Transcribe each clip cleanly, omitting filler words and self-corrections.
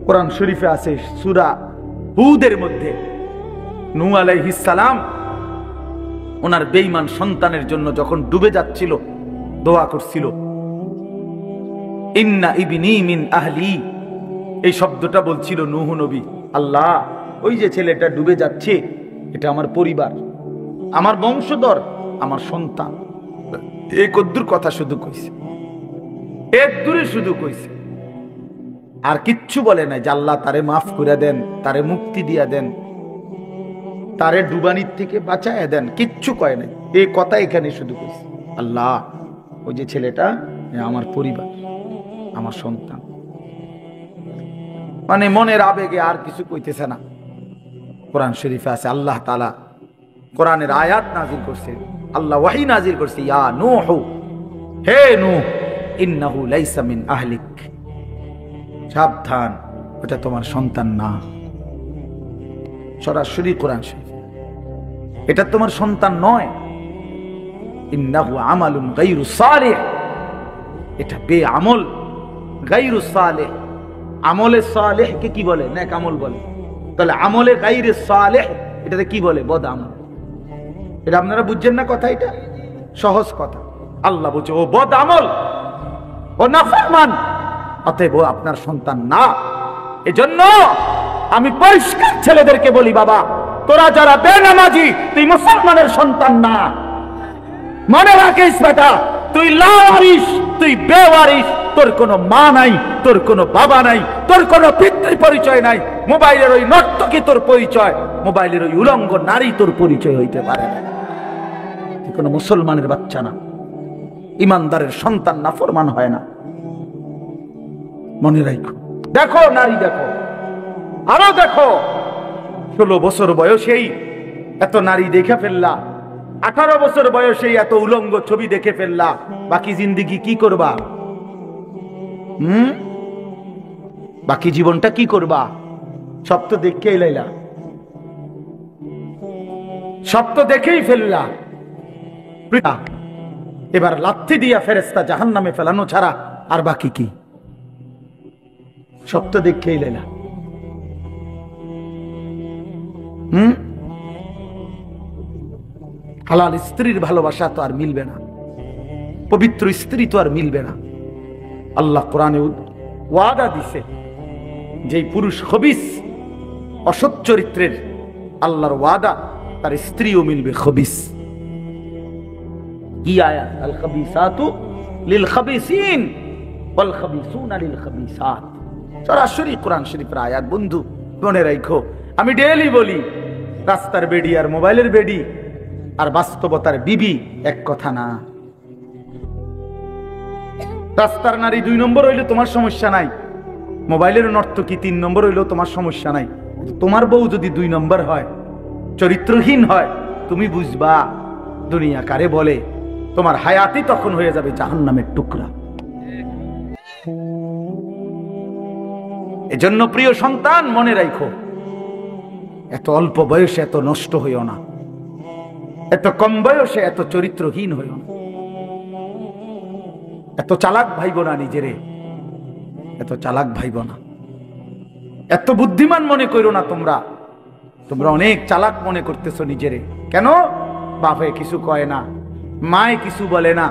কোরআন শরীফে আছে সূরা হুদের মধ্যে নূহ আলাইহিস সালাম ওনার বেঈমান সন্তানের জন্য যখন ডুবে যাচ্ছিল দোয়া করছিল, ইন্না ইবনি মিন আহলি, এই শব্দটা বলছিল নূহ নবী, আল্লাহ ওই যে ছেলেটা ডুবে যাচ্ছে এটা আমার পরিবার, আমার বংশধর, আমার সন্তান। এই কদ্দুর কথা শুধু কইছে, এক দূরে শুধু কইছে, আর কিচ্ছু বলে নাই যে আল্লাহ তারে মাফ করে দেন, তারে মুক্তি দিয়া দেন, তারে ডুবানির থেকে বাঁচায় দেন, কিচ্ছু কয় নাই। এই কথা এখানে শুধু কইছে, আল্লাহ ওই যে ছেলেটা আমার পরিবার, আমার সন্তান। মানে মনের আবেগে আর কিছু কইতেছে না। কোরআন শরীফে আছে আল্লাহ তাআলা কোরআনের আয়াত নাজিল করছে, আল্লাহ ওয়াহী নাজিল করছে, ইয়া নূহ, হে নূহ, ইন্নাহু লাইসা মিন আহলিক, সাবধান ওটা তোমার সন্তান না। সরাসরি কোরআন শরীফ, এটা তোমার সন্তান নয়। ইন্নাহু আমালুন গায়রু সালিহ, এটা বেআমল, গায়রু সালিহ। আমলে সালেহ কে কি বলে? নেক আমল বলে। তাহলে আমলে গায়রে সালেহ এটাতে কি বলে? বদ আমল। এটা আপনারা বুঝছেন না কথা? এটা সহজ কথা। আল্লাহ বলছে ও বদ আমল, ও নাফরমান, অতএব আপনার সন্তান না। এজন্য আমি পরিষ্কার ছেলেদেরকে বলি, বাবা তোরা যারা বেনামাজি, তুই মুসলমানের সন্তান না। মনে রাখিস বেটা, তুই লাওয়ারিস, তুই বেওয়ারিস, তোর কোনো মা নাই, তোর কোনো বাবা নাই, তোর কোনো পিতৃ পরিচয় নাই। মোবাইলের ওই নর্তকী তোর পরিচয়, মোবাইলের ওই উলঙ্গ নারী তোর পরিচয় হইতে পারে না। তুই কোনো মুসলমানের বাচ্চা না, ইমানদারের সন্তান নাফরমান হয় না। মনে রাখো। দেখো নারী, দেখো আরো দেখো, 16 বছর বয়সেই এত নারী দেখে ফেললা, 18 বছর বয়সেই এত উলঙ্গ ছবি দেখে ফেললা, বাকি জিন্দেগি কি করবা? বাকি জীবনটা কি করবা? সব তো দেখেই লাইলা, সব তো দেখেই ফেললা। এবার লাথি দিয়া ফেরেশতা জাহান্নামে ফেলানো ছাড়া আর বাকি কি? সব তো দেখেই লাইলা। হালাল স্ত্রীর ভালোবাসা তো আর মিলবে না, পবিত্র স্ত্রী তো আর মিলবে না। আল্লাহ কোরআনে ওয়াদা দিছে, যেই পুরুষ খবিস, অসৎ চরিত্রের, আল্লাহর ওয়াদা তার স্ত্রীও মিলবে খবিস। কি আয়াত? আল খাবিসাতু লিল খাবিসিন ওয়াল খাবিসুনা লিল খাবিসাত। সরাসরি কোরআন শরীফের আয়াত। বন্ধু মনে রাখো, আমি ডেইলি বলি, রাস্তার বেডি আর মোবাইলের বেডি আর বাস্তবতার বিবি এক কথা না। রাস্তার নারী 2 নম্বর হইলে তোমার সমস্যা নাই, মোবাইলের নর্তকী 3 নম্বর হইলেও তোমার সমস্যা নাই। তোমার বউ যদি 2 নম্বর হয়, চরিত্রহীন হয়, তুমি বুঝবা দুনিয়া কারে বলে। তোমার হায়াতই তখন হয়ে যাবে জাহান্নামের টুকরা। এজন্য প্রিয় সন্তান মনে রাখো, এত অল্প বয়সে এত নষ্ট হইও না, এত কম বয়সে এত চরিত্রহীন হইও না, এত চালাক ভাইব না নিজেরে, এত চালাক ভাইব না, এত বুদ্ধিমান মনে করো না। তোমরা তোমরা অনেক চালাক মনে করতেছো নিজেরে। কেন? বাপে কিছু কয় না, মায়ে কিছু বলে না।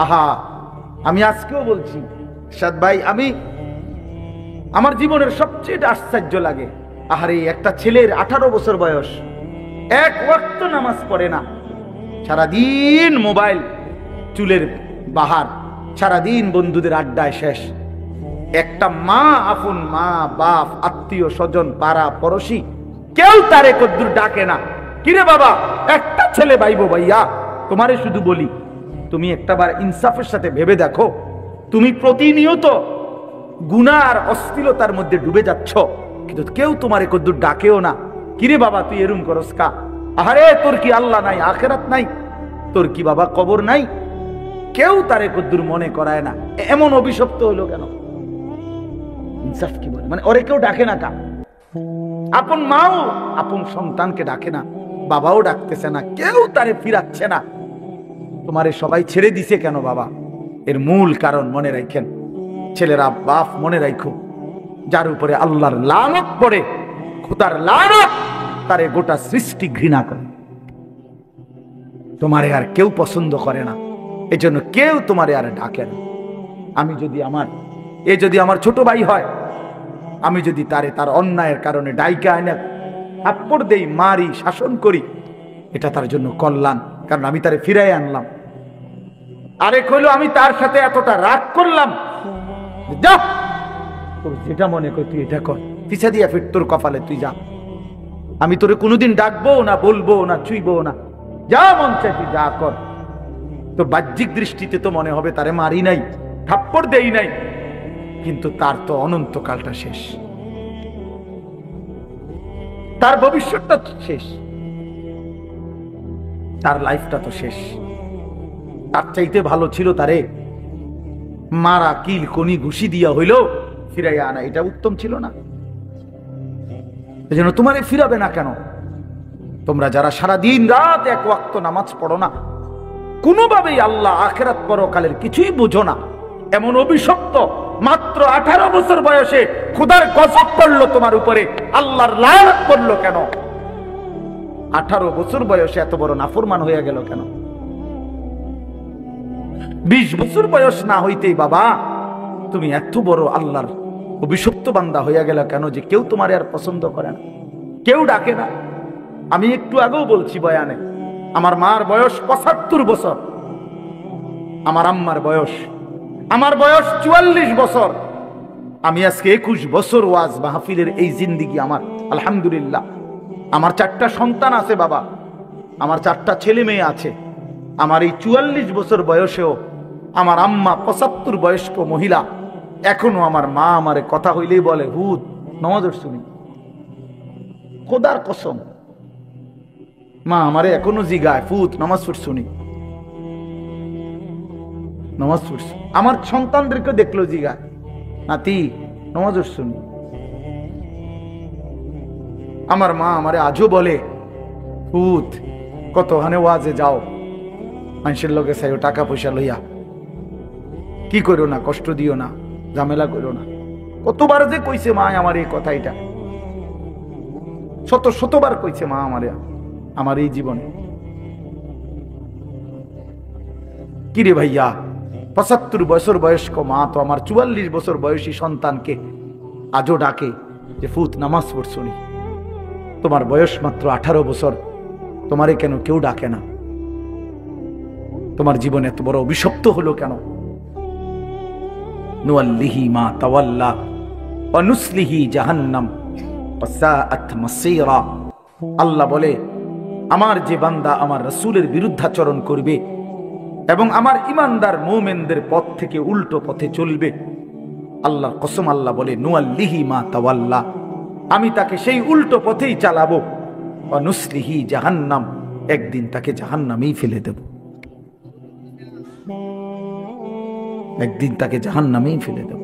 আহা, আমি আজকেও বলছি সাদ ভাই, আমি আমার জীবনের সবচেয়ে আশ্চর্য লাগে, আহারে একটা ছেলের 18 বছর বয়স, এক ওয়াক্ত নামাজ পড়ে না, সারাদিন মোবাইল, চুলের বাহার, সারাদিন বন্ধুদের আড্ডায় শেষ। একটা মা, আপন মা, বাপ, আত্মীয় স্বজন, পাড়া পড়শি, কেউ তারে কদ্দুর ডাকে না। কিরে বাবা, একটা ছেলে ভাইবো ভাইয়া, তোমারে শুধু বলি, তুমি একটাবার ইনসাফের সাথে ভেবে দেখো, তুমি প্রতিনিয়ত গুনাহ আর অশ্লীলতার মধ্যে ডুবে যাচ্ছ, কিন্তু কেউ তোমারে কদ্দুর ডাকেও না। কিরে বাবা, তুই এরম করস কা? আহারে, তোর কি আল্লাহ নাই, আখেরাত নাই? তোর কি বাবা কবর নাই? কেউ তারে কদ্দুর মনে করায় না। এমন অভিশপ্ত হলো কেন? ইনসাফ কি বলে? মানে ওরে কেউ ডাকে না কা? আপন মাও আপন সন্তানকে ডাকে না, বাবাও ডাকতেছে না, কেউ তারে ফিরাচ্ছে না। তোমারে সবাই ছেড়ে দিছে কেন বাবা? এর মূল কারণ মনে রাখেন ছেলেরা, বাপ মনে রাখো, যার উপরে আল্লাহর লানত পড়ে, খোদার লানত, তারে গোটা সৃষ্টি ঘৃণা করে। তোমারে আর কেউ পছন্দ করে না, এজন্য কেউ তোমারে আর ডাকে না। আমি যদি যদি আমার ছোট ভাই হয়, আমি যদি তার অন্যায়ের কারণে ডাইকা আইনা থাপ্পড় দেই, মারি, শাসন করি, এটা তার জন্য কল্যাণ, কারণ আমি তারে ফিরাই আনলাম। আরেক হইলো আমি তার সাথে এতটা রাগ করলাম, যা তোর যেটা মনে কর তুই এটা কর, পিছা দিয়া ফির তোর কপালে তুই যা, আমি তোরে কোনোদিন ডাকবো না, বলবো না, ছুঁইবো না, যা মন চাই তুই যা কর। তো বাহ্যিক দৃষ্টিতে তো মনে হবে তারে মারি নাই, থাপ্পড় দেই নাই, কিন্তু তার তো অনন্তকালটা শেষ, তার ভবিষ্যৎটা শেষ, তার লাইফটা তো শেষ। তার চাইতে ভালো ছিল তারে মারা, কিল কনি ঘুষি দিয়া হইল ফিরাইয়া আনা, এটা উত্তম ছিল না? এজন্য তোমারে ফিরাবে না কেন? তোমরা যারা সারা দিন রাত এক ওয়াক্ত নামাজ পড়ো না, কোনোভাবেই আল্লাহ আখিরাত পরকালের কিছুই বুঝো না, এমন অভিশপ্ত, মাত্র 18 বছর বয়সে খোদার গজব পড়লো তোমার উপরে, আল্লাহর লানত পড়লো কেন? 18 বছর বয়সে এত বড় নাফরমান হয়ে গেল কেন? 20 বছর বয়স না হইতেই বাবা তুমি এত বড় আল্লাহর অভিশপ্ত বান্দা হইয়া গেল কেন, যে কেউ তোমার আর পছন্দ করে না, কেউ ডাকে না? আমি একটু আগেও বলছি বয়ানে, আমার মার বয়স 75 বছর, আমার আম্মার বয়স, আমার বয়স 44 বছর। আমি আজকে 21 বছর ওয়াজ মাহফিলের এই জিন্দিগি আমার, আলহামদুলিল্লাহ। আমার 4টা সন্তান আছে বাবা, আমার 4টা ছেলে মেয়ে আছে। আমার এই 44 বছর বয়সেও আমার আম্মা 75 বয়স্ক মহিলা, এখনো আমার মা আমারে কথা হইলেই বলে, হুদ নামাজ শুনি, খোদার কসম মা আমারে এখনো জিগায়, ফুত নামাজ শুনি, নামাজ পড়ছি। আমার সন্তানদেরকে দেখলো জিগায়, নাতি নামাজ শুনি। আমার মা আমারে আজও বলে, ফুত কতখানে ওয়াজে যাও, মানুষের লোকে চাইও টাকা পয়সা লইয়া, কি করো না, কষ্ট দিও না, ঝামেলা করো না। কতবার যে কইছে মা আমার এই কথাইটা, শতবার কইছে মা আমারে আমার এই জীবনে। কিরে ভাইয়া, 75 বছর বয়স্ক মা তো আমার 44 বছর বয়সী সন্তানকে আজও ডাকে যে ফুত নামাজ পড়ছনি, তোমার বয়স মাত্র 18 বছর, তোমারে কেন কেউ ডাকে না? তোমার জীবনে এত বড় অভিশপ্ত হলো কেন? নুয়াল্লিহি মা তাওয়াল্লা ওয়া নুসলিহি জাহান্নাম ওয়া সাআত মাসীরা। আল্লাহ বলে, আমার যে বান্দা আমার রাসূলের বিরুদ্ধাচরণ করবে এবং আমার ইমানদার মুমিনদের পথ থেকে উল্টো পথে চলবে, আল্লাহর কসম আল্লাহ বলে, নুয়াল্লিহি মা তাওয়াল্লা, আমি তাকে সেই উল্টো পথেই চালাবো, ওয়া নুসলিহি জাহান্নাম, একদিন তাকে জাহান্নামেই ফেলে দেব, একদিন তাকে জাহান্নামেই ফেলে দেব।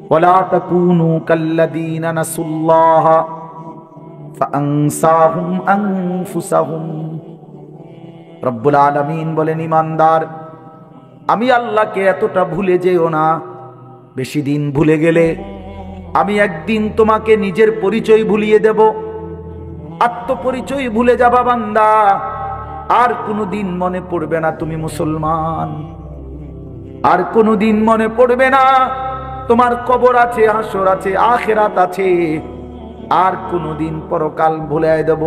ওয়ালা তাকুনু কাল্লাযীনা নাসুল্লাহ ফাআনসাহুম আনফুসাহুম। রব্বুল আলামিন বলেন, ঈমানদার, আমি আল্লাহকে এতটা ভুলে যেও না, বেশি দিন ভুলে গেলে আমি একদিন তোমাকে নিজের পরিচয় ভুলিয়ে দেব, আত্মপরিচয় ভুলে যাবা বান্দা, আর কোনোদিন মনে পড়বে না তুমি মুসলমান, আর কোনোদিন মনে পড়বে না তোমার কবর আছে, হাসর আছে, আখিরাত আছে, আর কোনোদিন পরকাল ভুলে দেব।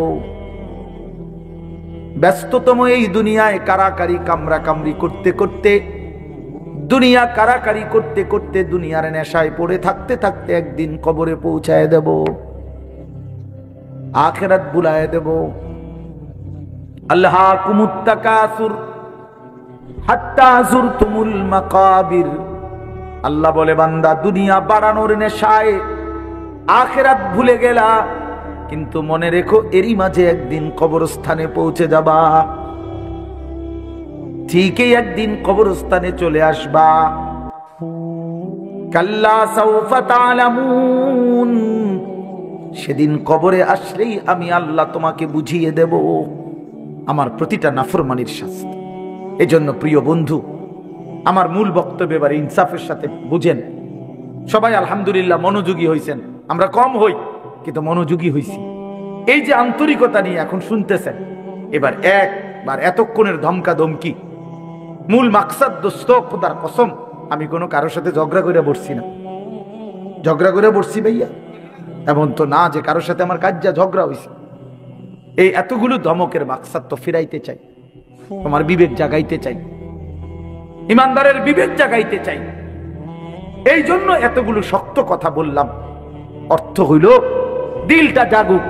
ব্যস্ততম এই দুনিয়ায় কারাকারি কামরা কামরি করতে করতে, দুনিয়া কারাকারি করতে করতে, দুনিয়ার নেশায় পড়ে থাকতে থাকতে একদিন কবরে পৌঁছায় দেব, আখিরাত ভুলায় দেব। আল্লাহকুমুত তাকাসুর হাত্তা যুরতুমুল মাকাবির। আল্লাহ বলে, বান্দা দুনিয়া বাড়ানোর নেশায় আখিরাত ভুলে গেলা, কিন্তু মনে রেখো এরই মাঝে একদিন কবরস্থানে পৌঁছে যাবা, ঠিকই একদিন কবরস্থানে চলে আসবা। কাল্লা সাউফা তা'লামুন, সেদিন কবরে আসলেই আমি আল্লাহ তোমাকে বুঝিয়ে দেব আমার প্রতিটা নাফরমানির শাস্তি। এজন্য প্রিয় বন্ধু, আমার মূল বক্তব্য এবার ইনসাফের সাথে বুঝেন। সবাই আলহামদুলিল্লাহ মনোযোগী হয়েছেন, আমরা কম হই কিন্তু মনোযোগী হইছি। এই যে আন্তরিকতা নিয়ে এখন শুনতেছেন, এবার একবার এতক্ষণের ধমকা ধমকি মূল মাকসাদ দোস্ত খোদার কসম, আমি কোনো কারোর সাথে ঝগড়া করে বসছি না। ঝগড়া করে বসছি ভাইয়া এমন তো না যে কারোর সাথে আমার কাজ যা ঝগড়া হয়েছে। এই এতগুলো ধমকের মাকসাদ তো ফিরাইতে চাই, তোমার বিবেক জাগাইতে চাই, ইমানদারের বিবেক জাগাইতে চাই। এই জন্য এতগুলো শক্ত কথা বললাম। অর্থ হইল দিলটা জাগুক,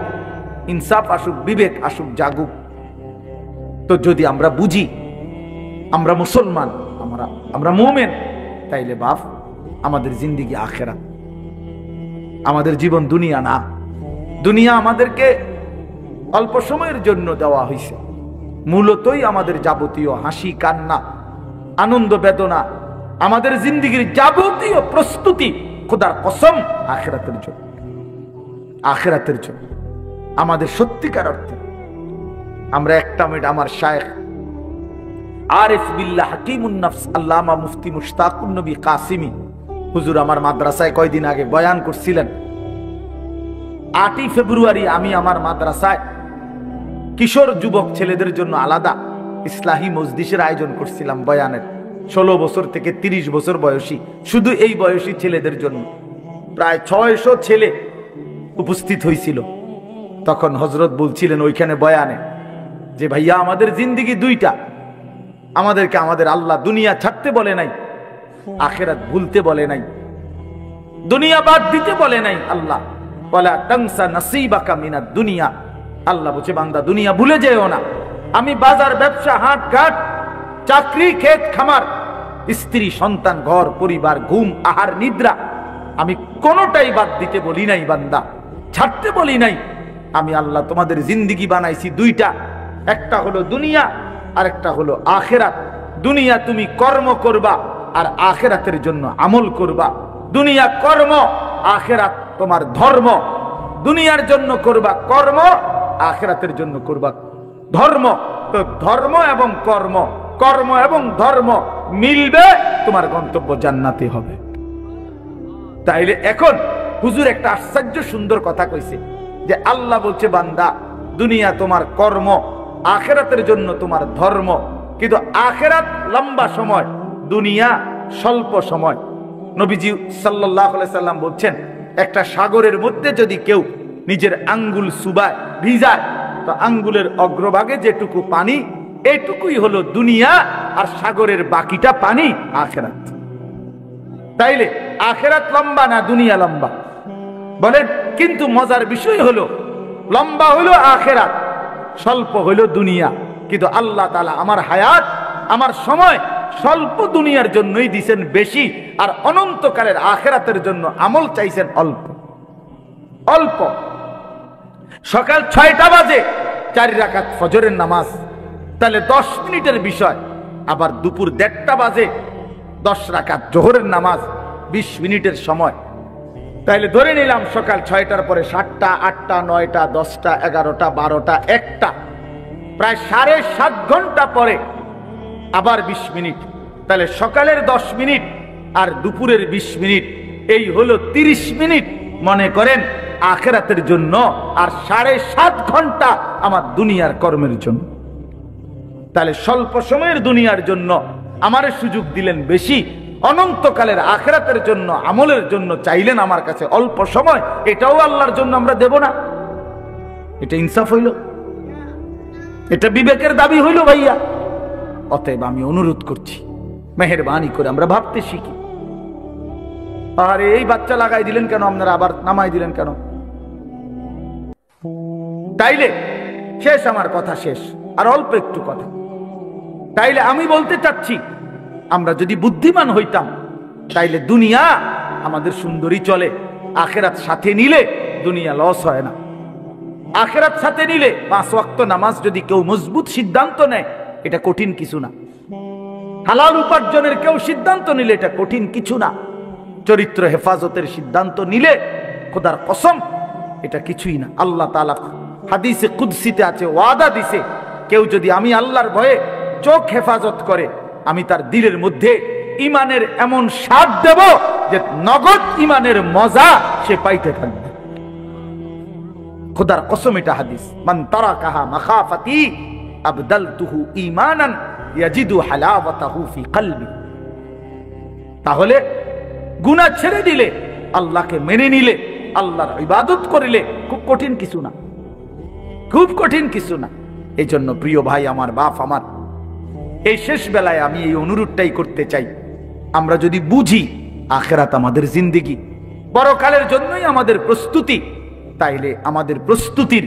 ইনসাফ আসুক, বিবেক আসুক, জাগুক। তো যদি আমরা বুঝি আমরা মুসলমান, আমরা মুমিন, তাইলে বাপ আমাদের জিন্দেগি আখেরাত, আমাদের জীবন দুনিয়া না। দুনিয়া আমাদেরকে অল্প সময়ের জন্য দেওয়া হয়েছে, মূলতই আমাদের যাবতীয় হাসি কান্না আনন্দ বেদনা, আমাদের জিন্দেগির যাবতীয় প্রস্তুতি খোদার কসম আখিরাতের জন্য। আখিরাতের জন্য আমাদের সত্যিকার অর্থে আমরা একটা মিনিট আমার শায়েখ আরিফ বিল্লাহ হাকিমুন নফস আল্লামা মুফতি মুশতাকুন নবী কাসিমি হুজুর আমার মাদ্রাসায় কয়দিন আগে বয়ান করছিলেন। 8ই ফেব্রুয়ারি আমি আমার মাদ্রাসায় কিশোর যুবক ছেলেদের জন্য আলাদা ইসলাহি মজলিসের আয়োজন করছিলাম বয়ানের। 16 বছর থেকে 30 বছর বয়সী, শুধু এই বয়সী ছেলেদের জন্য প্রায় 600 ছেলে উপস্থিত হয়েছিল। তখন হযরত বলছিলেন ওইখানে বয়ানে যে ভাইয়া আমাদের জিন্দেগি দুইটা, আমাদেরকে আমাদের আল্লাহ দুনিয়া ছাড়তে বলে নাই, আখিরাত ভুলতে বলে নাই, দুনিয়া বাদ দিতে বলে নাই। আল্লাহ ওয়ালা তানসা নাসিবাকা মিনাদ দুনিয়া, আল্লাহ বলছে বান্দা দুনিয়া ভুলে যেও না। আমি বাজার ব্যবসা হাট ঘাট চাকরি ক্ষেত খামার স্ত্রী সন্তান ঘর পরিবার ঘুম আহার নিদ্রা আমি কোনোটাই বাদ দিতে বলি নাই বান্দা, ছাড়তে বলি নাই। আমি আল্লাহ তোমাদের জিন্দেগি বানাইছি দুইটা, একটা হলো দুনিয়া আর একটা হলো আখিরাত। দুনিয়া তুমি কর্ম করবা আর আখিরাতের জন্য আমল করবা। দুনিয়া কর্ম, আখিরাত তোমার ধর্ম। দুনিয়ার জন্য করবা কর্ম, আখিরাতের জন্য করবা ধর্ম। তো ধর্ম এবং কর্ম, কর্ম এবং ধর্ম মিলবে, তোমার গন্তব্য জান্নাতে হবে। তাইলে এখন হুজুর একটা আশ্চর্য সুন্দর কথা কইছে যে আল্লাহ বলছে বান্দা দুনিয়া তোমার কর্ম, আখিরাতের জন্য তোমার ধর্ম। কিন্তু আখিরাত লম্বা সময়, দুনিয়া স্বল্প সময়। নবীজি সাল্লাল্লাহু আলাইহি সাল্লাম বলছেন একটা সাগরের মধ্যে যদি কেউ নিজের আঙ্গুল চুবায় ভিজায়, তো আঙ্গুলের অগ্রভাগে যেটুকু পানি এটুকুই হলো দুনিয়া, আর সাগরের বাকিটা পানি আখিরাত। তাইলে আখিরাত লম্বা না দুনিয়া লম্বা বলেন? কিন্তু মজার বিষয় হলো লম্বা হলো আখিরাত, স্বল্প হলো দুনিয়া। কিন্তু আল্লাহ তাআলা আমার হায়াত, আমার সময় স্বল্প দুনিয়ার জন্যই দিয়েছেন বেশি, আর অনন্তকালের আখিরাতের জন্য আমল চাইছেন অল্প অল্প। সকাল 6টা বাজে 4 রাকাত ফজরের নামাজ, তাহলে 10 মিনিটের বিষয়। আবার দুপুর 1:30টা বাজে 10 রাকাত জোহরের নামাজ, 20 মিনিটের সময়। তাইলে ধরে নিলাম সকাল 6টার পরে 7টা 8টা 9টা 10টা 11টা 12টা 1টা, প্রায় 7.5 ঘন্টা পরে আবার 20 মিনিট। তাহলে সকালের 10 মিনিট আর দুপুরের 20 মিনিট, এই হলো 30 মিনিট মনে করেন আখিরাতের জন্য, আর 7.5 ঘন্টা আমার দুনিয়ার কর্মের জন্য। তাহলে স্বল্প সময়ের দুনিয়ার জন্য আমারে সুযোগ দিলেন বেশি, অনন্তকালের আখিরাতের জন্য আমলের জন্য চাইলেন আমার কাছে অল্প সময়। এটাও আল্লাহর জন্য আমরা দেব না? এটা ইনসাফ হইল? এটা বিবেকের দাবি হইল ভাইয়া? অতএব আমি অনুরোধ করছি মেহেরবানি করে আমরা ভাবতে শিখি। আরে এই বাচ্চা লাগাই দিলেন কেন আপনারা, আবার নামাই দিলেন কেন? তাইলে শেষ, আমার কথা শেষ, আর অল্প একটু কথা। তাইলে আমি বলতে চাচ্ছি আমরা যদি বুদ্ধিমান হইতাম তাইলে দুনিয়া আমাদের সুন্দরী চলে, আখিরাত সাথে নিলে দুনিয়া লস হয় না। আখিরাত সাথে নিলে 5 ওয়াক্ত নামাজ যদি কেউ মজবুত সিদ্ধান্ত নেয়, এটা কঠিন কিছু না। হালাল উপার্জনের কেউ সিদ্ধান্ত নিলে এটা কঠিন কিছু না। চরিত্র হেফাজতের সিদ্ধান্ত নিলে খোদার কসম এটা কিছুই না। আল্লাহ তাআলা হাদিসে কুদসিতে আছে, ওয়াদা দিছে, কেউ যদি আমি আল্লাহর ভয়ে চোখ হেফাজত করে, আমি তার দিলের মধ্যে ইমানের এমন স্বাদ দেব যে নগদ ইমানের মজা সে পাইতে থাকবে। খোদার কসম এটা হাদিস, মান তারাকাহা মাখাফাতি আবদালতুহু ঈমানান ইয়াজিদু হালাওয়াতাহু ফি কলবি। তাহলে গুনাহ ছেড়ে দিলে, আল্লাহকে মেনে নিলে, আল্লাহর ইবাদত করিলে খুব কঠিন কিছু না, খুব কঠিন কিছু না। এই জন্য প্রিয় ভাই আমার, বাপ আমার, এই শেষ বেলায় আমি এই অনুরোধটাই করতে চাই, আমরা যদি বুঝি আখিরাত আমাদের জিন্দেগি, পরকালের জন্যই আমাদের প্রস্তুতি, তাইলে আমাদের প্রস্তুতির